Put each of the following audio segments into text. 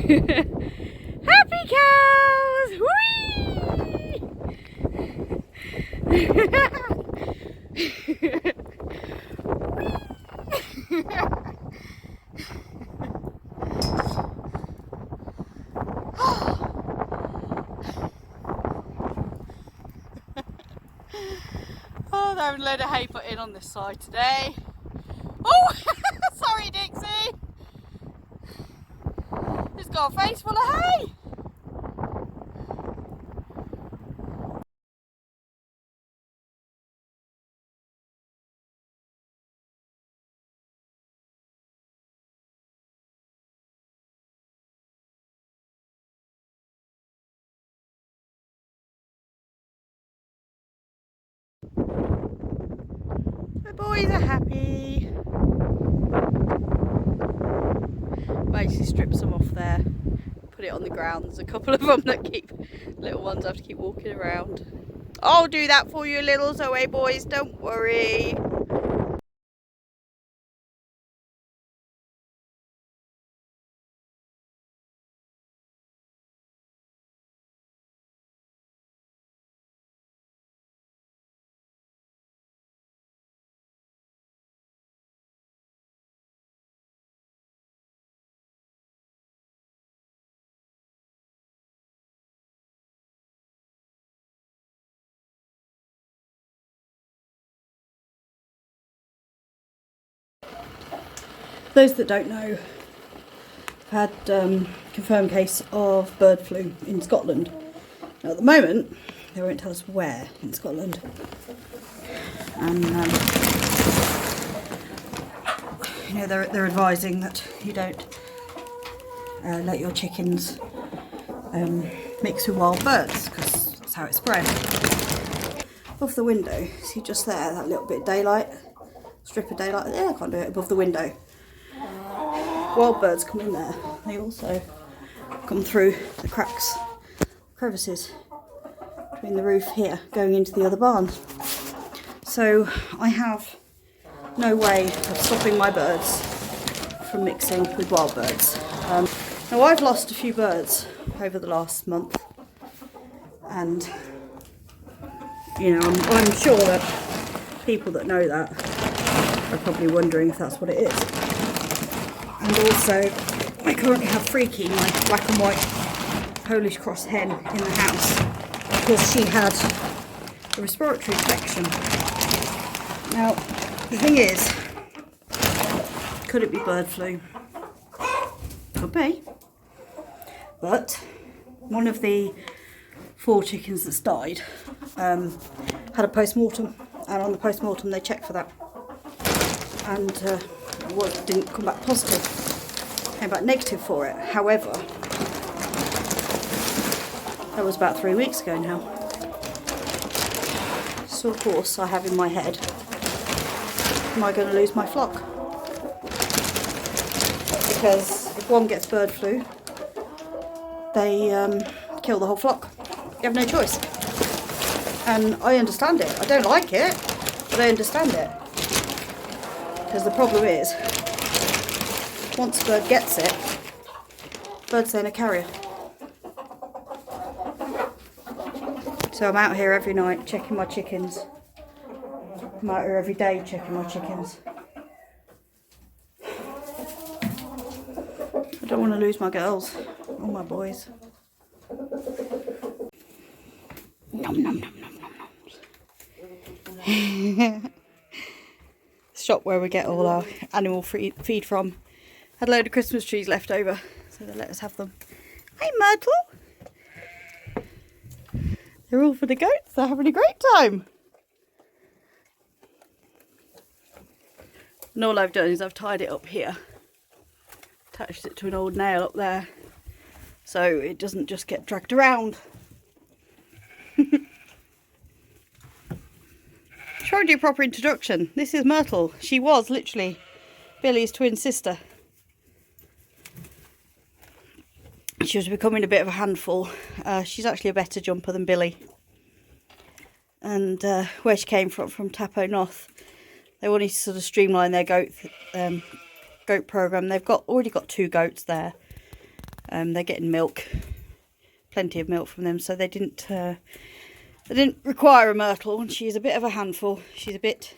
Happy cows! Oh, they're having a load of hay put in on this side today. Oh, sorry Dixie. It's got a face full of hay. The boys are happy. Basically strip some off there, put it on the ground. There's a couple of them that keep, little ones have to keep walking around. I'll do that for you little Zoe boys, don't worry. Those that don't know, I've had confirmed case of bird flu in Scotland. Now at the moment, they won't tell us where in Scotland. And you know, they're advising that you don't let your chickens mix with wild birds, because that's how it spread. Above the window, see just there, that little bit of daylight, strip of daylight there, I can't do it above the window. Wild birds come in there. They also come through the cracks, crevices between the roof here, going into the other barn. So I have no way of stopping my birds from mixing with wild birds. Now I've lost a few birds over the last month, and you know, I'm sure that people that know that are probably wondering if that's what it is. And also, I currently have Freaky, my black and white Polish cross hen, in the house because she had a respiratory infection. Now, the thing is, could it be bird flu? Could be. But one of the 4 chickens that's died had a post-mortem, and on the post-mortem they checked for that. And didn't come back positive, came back negative for it. However, that was about 3 weeks ago now. So of course I have in my head, am I going to lose my flock? Because if one gets bird flu, they kill the whole flock. You have no choice. And I understand it. I don't like it, but I understand it. Because the problem is, once a bird gets it, bird's then a carrier. So I'm out here every night checking my chickens. I'm out here every day checking my chickens. I don't want to lose my girls or my boys. Nom nom nom nom nom nom. Shop where we get all our animal feed from. Had a load of Christmas trees left over, so they let us have them. Hi Myrtle! They're all for the goats, they're having a great time. And all I've done is I've tied it up here. Attached it to an old nail up there, so it doesn't just get dragged around. Showed you a proper introduction. This is Myrtle. She was literally Billy's twin sister. She was becoming a bit of a handful. She's actually a better jumper than Billy. And where she came from Tapo North, they wanted to sort of streamline their goat program. They've already got 2 goats there, They're getting milk, plenty of milk from them, so they didn't require a myrtle. And she's a bit of a handful. She's a bit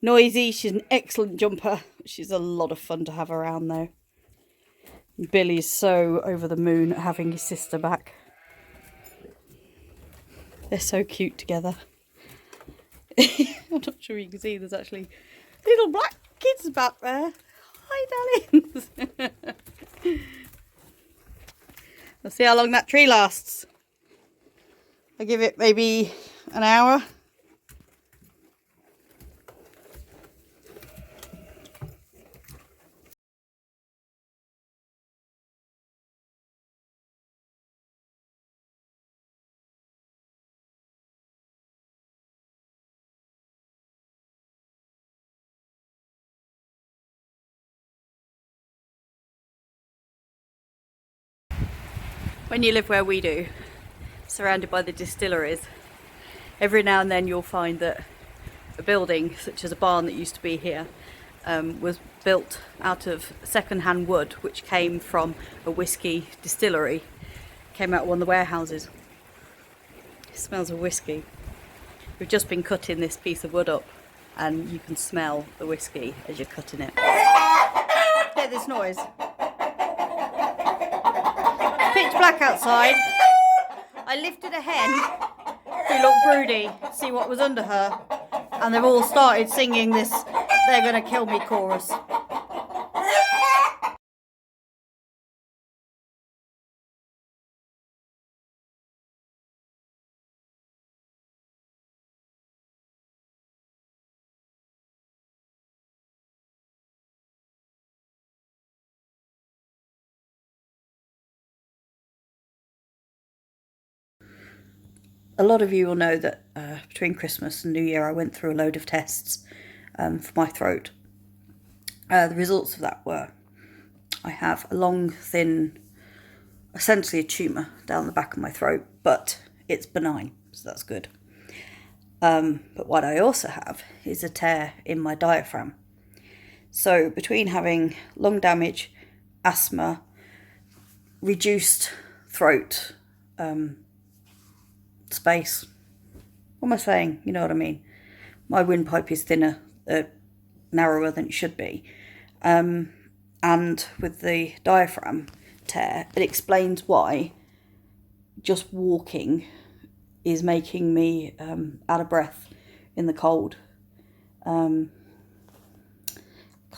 noisy. She's an excellent jumper. She's a lot of fun to have around though. Billy's so over the moon at having his sister back. They're so cute together. I'm not sure you can see, there's actually little black kids back there. Hi, darlings. Let's see how long that tree lasts. I give it maybe an hour. When you live where we do, surrounded by the distilleries, every now and then you'll find that a building, such as a barn that used to be here, was built out of second-hand wood, which came from a whiskey distillery, came out of one of the warehouses. It smells of whiskey. We've just been cutting this piece of wood up, and you can smell the whiskey as you're cutting it. Hear this noise? Pitch black outside. I lifted a hen who looked broody, see what was under her, and they've all started singing this "They're Gonna Kill Me" chorus. A lot of you will know that between Christmas and New Year I went through a load of tests for my throat. The results of that were I have a long, thin, essentially a tumour down the back of my throat, but it's benign, so that's good. But what I also have is a tear in my diaphragm. So between having lung damage, asthma, reduced throat space, what am I saying? You know what I mean? My windpipe is thinner, narrower than it should be. And with the diaphragm tear, it explains why just walking is making me out of breath in the cold. Kind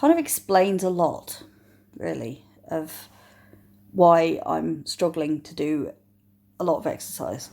of explains a lot, really, of why I'm struggling to do a lot of exercise.